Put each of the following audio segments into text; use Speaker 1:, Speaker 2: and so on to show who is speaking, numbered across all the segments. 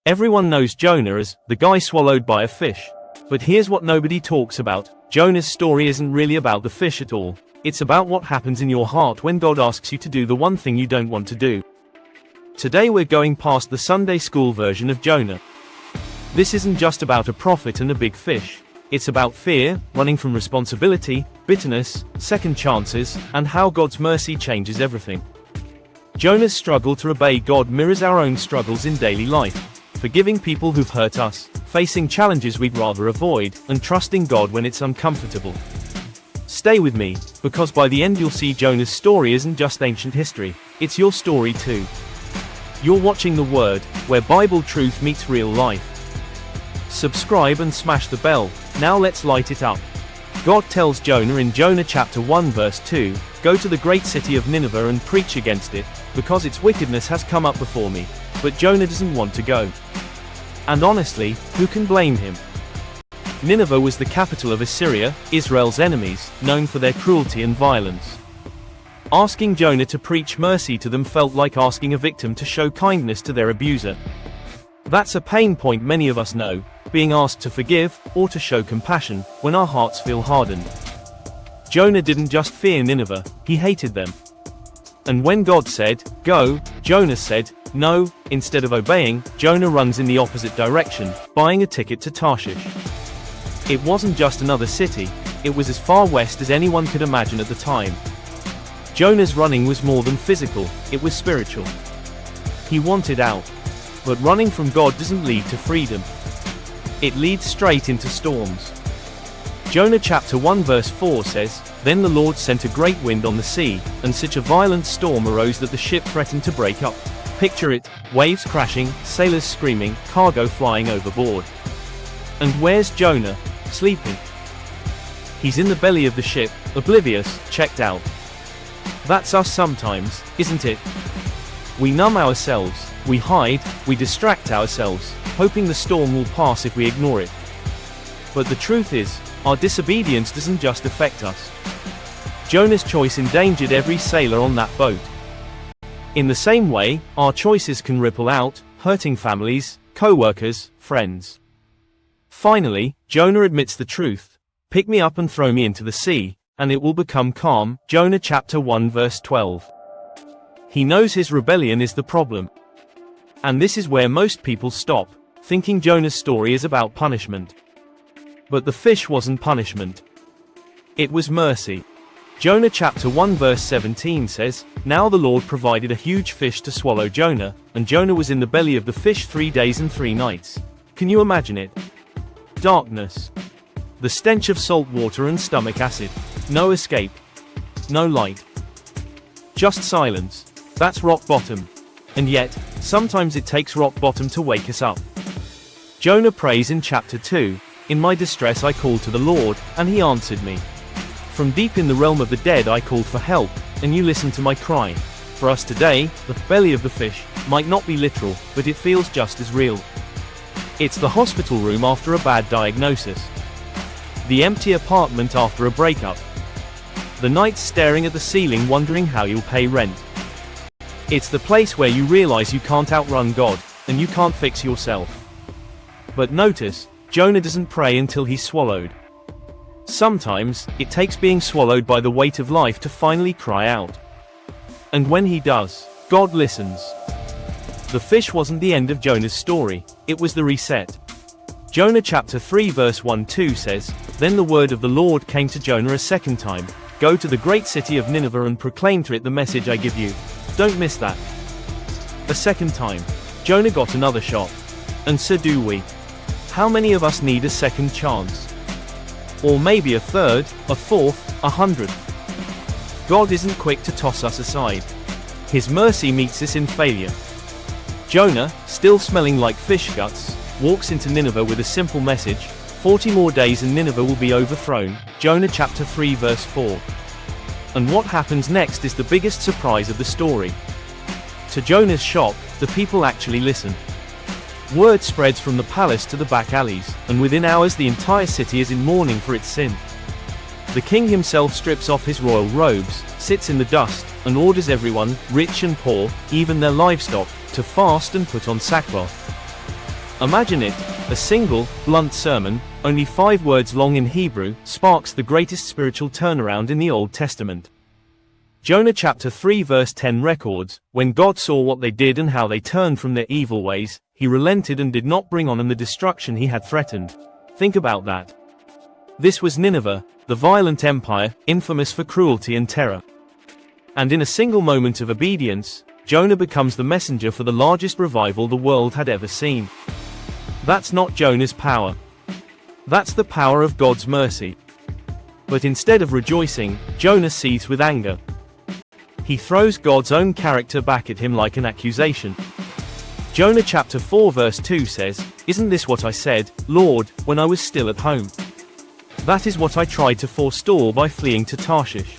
Speaker 1: Everyone knows Jonah as the guy swallowed by a fish. But here's what nobody talks about. Jonah's story isn't really about the fish at all. It's about what happens in your heart when God asks you to do the one thing you don't want to do. Today we're going past the Sunday school version of Jonah. This isn't just about a prophet and a big fish. It's about fear, running from responsibility, bitterness, second chances, and how God's mercy changes everything. Jonah's struggle to obey God mirrors our own struggles in daily life. Forgiving people who've hurt us, facing challenges we'd rather avoid, and trusting God when it's uncomfortable. Stay with me, because by the end you'll see Jonah's story isn't just ancient history, it's your story too. You're watching The Word, where Bible truth meets real life. Subscribe and smash the bell. Now let's light it up. God tells Jonah in Jonah chapter 1 verse 2, "Go to the great city of Nineveh and preach against it, because its wickedness has come up before me." But Jonah doesn't want to go. And honestly, who can blame him? Nineveh was the capital of Assyria, Israel's enemies, known for their cruelty and violence. Asking Jonah to preach mercy to them felt like asking a victim to show kindness to their abuser. That's a pain point many of us know, being asked to forgive, or to show compassion, when our hearts feel hardened. Jonah didn't just fear Nineveh, he hated them. And when God said, "Go," Jonah said, "No." Instead of obeying, Jonah runs in the opposite direction, buying a ticket to Tarshish. It wasn't just another city, it was as far west as anyone could imagine at the time. Jonah's running was more than physical, it was spiritual. He wanted out. But running from God doesn't lead to freedom. It leads straight into storms. Jonah chapter 1 verse 4 says, "Then the Lord sent a great wind on the sea, and such a violent storm arose that the ship threatened to break up." Picture it, waves crashing, sailors screaming, cargo flying overboard. And where's Jonah? Sleeping. He's in the belly of the ship, oblivious, checked out. That's us sometimes, isn't it? We numb ourselves, we hide, we distract ourselves, hoping the storm will pass if we ignore it. But the truth is, our disobedience doesn't just affect us. Jonah's choice endangered every sailor on that boat. In the same way, our choices can ripple out, hurting families, co-workers, friends. Finally, Jonah admits the truth. "Pick me up and throw me into the sea, and it will become calm." Jonah chapter 1 verse 12. He knows his rebellion is the problem. And this is where most people stop, thinking Jonah's story is about punishment. But the fish wasn't punishment. It was mercy. Jonah chapter 1 verse 17 says, "Now the Lord provided a huge fish to swallow Jonah, and Jonah was in the belly of the fish 3 days and 3 nights. Can you imagine it? Darkness. The stench of salt water and stomach acid. No escape. No light. Just silence. That's rock bottom. And yet, sometimes it takes rock bottom to wake us up. Jonah prays in chapter 2, "In my distress I called to the Lord, and he answered me. From deep in the realm of the dead I called for help, and you listened to my cry." For us today, the belly of the fish might not be literal, but it feels just as real. It's the hospital room after a bad diagnosis. The empty apartment after a breakup. The nights staring at the ceiling wondering how you'll pay rent. It's the place where you realize you can't outrun God, and you can't fix yourself. But notice, Jonah doesn't pray until he's swallowed. Sometimes, it takes being swallowed by the weight of life to finally cry out. And when he does, God listens. The fish wasn't the end of Jonah's story, it was the reset. Jonah chapter 3 verse 1-2 says, "Then the word of the Lord came to Jonah a second time. Go to the great city of Nineveh and proclaim to it the message I give you." Don't miss that. A second time. Jonah got another shot. And so do we. How many of us need a second chance? Or maybe a third, a fourth, 100th. God isn't quick to toss us aside. His mercy meets us in failure. Jonah, still smelling like fish guts, walks into Nineveh with a simple message: 40 more days and Nineveh will be overthrown. Jonah chapter 3 verse 4. And what happens next is the biggest surprise of the story. To Jonah's shock, the people actually listen. Word spreads from the palace to the back alleys, and within hours the entire city is in mourning for its sin. The king himself strips off his royal robes, sits in the dust, and orders everyone, rich and poor, even their livestock, to fast and put on sackcloth. Imagine it, a single, blunt sermon, only 5 words long in Hebrew, sparks the greatest spiritual turnaround in the Old Testament. Jonah chapter 3 verse 10 records, "When God saw what they did and how they turned from their evil ways, he relented and did not bring on them the destruction he had threatened." Think about that. This was Nineveh, the violent empire, infamous for cruelty and terror. And in a single moment of obedience, Jonah becomes the messenger for the largest revival the world had ever seen. That's not Jonah's power. That's the power of God's mercy. But instead of rejoicing, Jonah seethes with anger. He throws God's own character back at him like an accusation. Jonah chapter 4 verse 2 says, "Isn't this what I said, Lord, when I was still at home? That is what I tried to forestall by fleeing to Tarshish.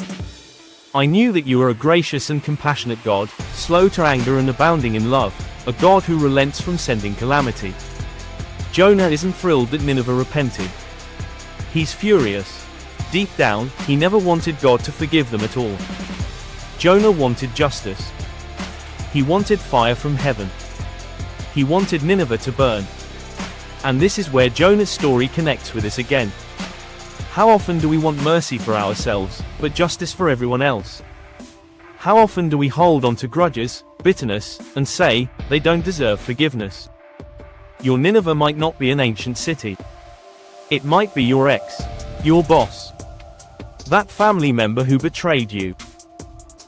Speaker 1: I knew that you are a gracious and compassionate God, slow to anger and abounding in love, a God who relents from sending calamity." Jonah isn't thrilled that Nineveh repented. He's furious. Deep down, he never wanted God to forgive them at all. Jonah wanted justice. He wanted fire from heaven. He wanted Nineveh to burn. And this is where Jonah's story connects with us again. How often do we want mercy for ourselves, but justice for everyone else? How often do we hold on to grudges, bitterness, and say, they don't deserve forgiveness? Your Nineveh might not be an ancient city. It might be your ex, your boss, that family member who betrayed you.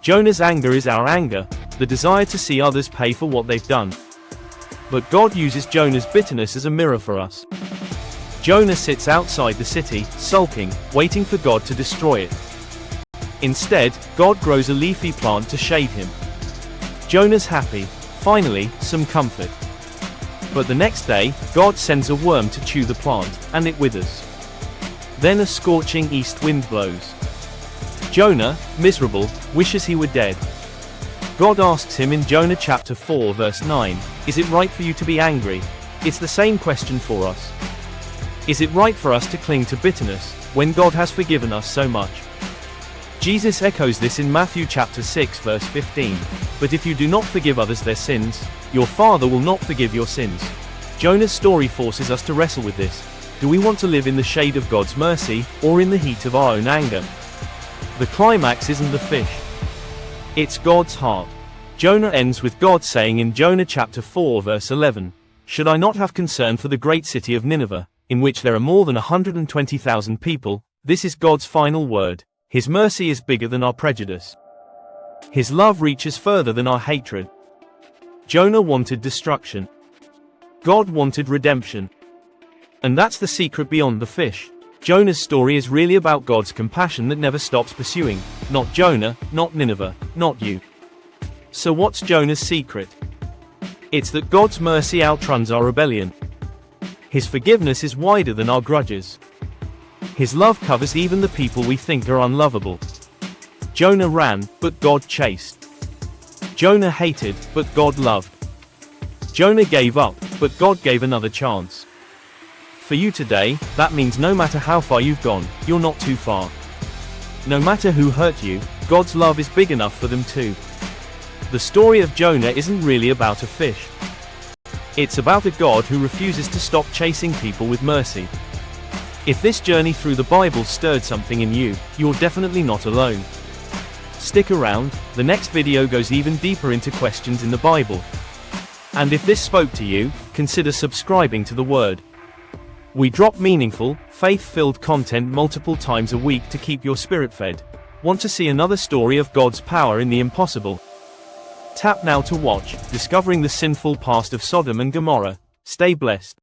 Speaker 1: Jonah's anger is our anger, the desire to see others pay for what they've done. But God uses Jonah's bitterness as a mirror for us. Jonah sits outside the city, sulking, waiting for God to destroy it. Instead, God grows a leafy plant to shade him. Jonah's happy, finally, some comfort. But the next day, God sends a worm to chew the plant, and it withers. Then a scorching east wind blows. Jonah, miserable, wishes he were dead. God asks him in Jonah chapter 4 verse 9, "Is it right for you to be angry?" It's the same question for us. Is it right for us to cling to bitterness, when God has forgiven us so much? Jesus echoes this in Matthew chapter 6 verse 15, "But if you do not forgive others their sins, your Father will not forgive your sins." Jonah's story forces us to wrestle with this. Do we want to live in the shade of God's mercy, or in the heat of our own anger? The climax isn't the fish. It's God's heart. Jonah ends with God saying in Jonah chapter 4 verse 11, "Should I not have concern for the great city of Nineveh, in which there are more than 120,000 people?" This is God's final word. His mercy is bigger than our prejudice. His love reaches further than our hatred. Jonah wanted destruction. God wanted redemption. And that's the secret beyond the fish. Jonah's story is really about God's compassion that never stops pursuing. Not Jonah, not Nineveh, not you. So what's Jonah's secret? It's that God's mercy outruns our rebellion. His forgiveness is wider than our grudges. His love covers even the people we think are unlovable. Jonah ran, but God chased. Jonah hated, but God loved. Jonah gave up, but God gave another chance. For you today, that means no matter how far you've gone, you're not too far. No matter who hurt you, God's love is big enough for them too. The story of Jonah isn't really about a fish. It's about a God who refuses to stop chasing people with mercy. If this journey through the Bible stirred something in you, you're definitely not alone. Stick around, the next video goes even deeper into questions in the Bible. And if this spoke to you, consider subscribing to the Word. We drop meaningful, faith-filled content multiple times a week to keep your spirit fed. Want to see another story of God's power in the impossible? Tap now to watch, Discovering the Sinful Past of Sodom and Gomorrah. Stay blessed.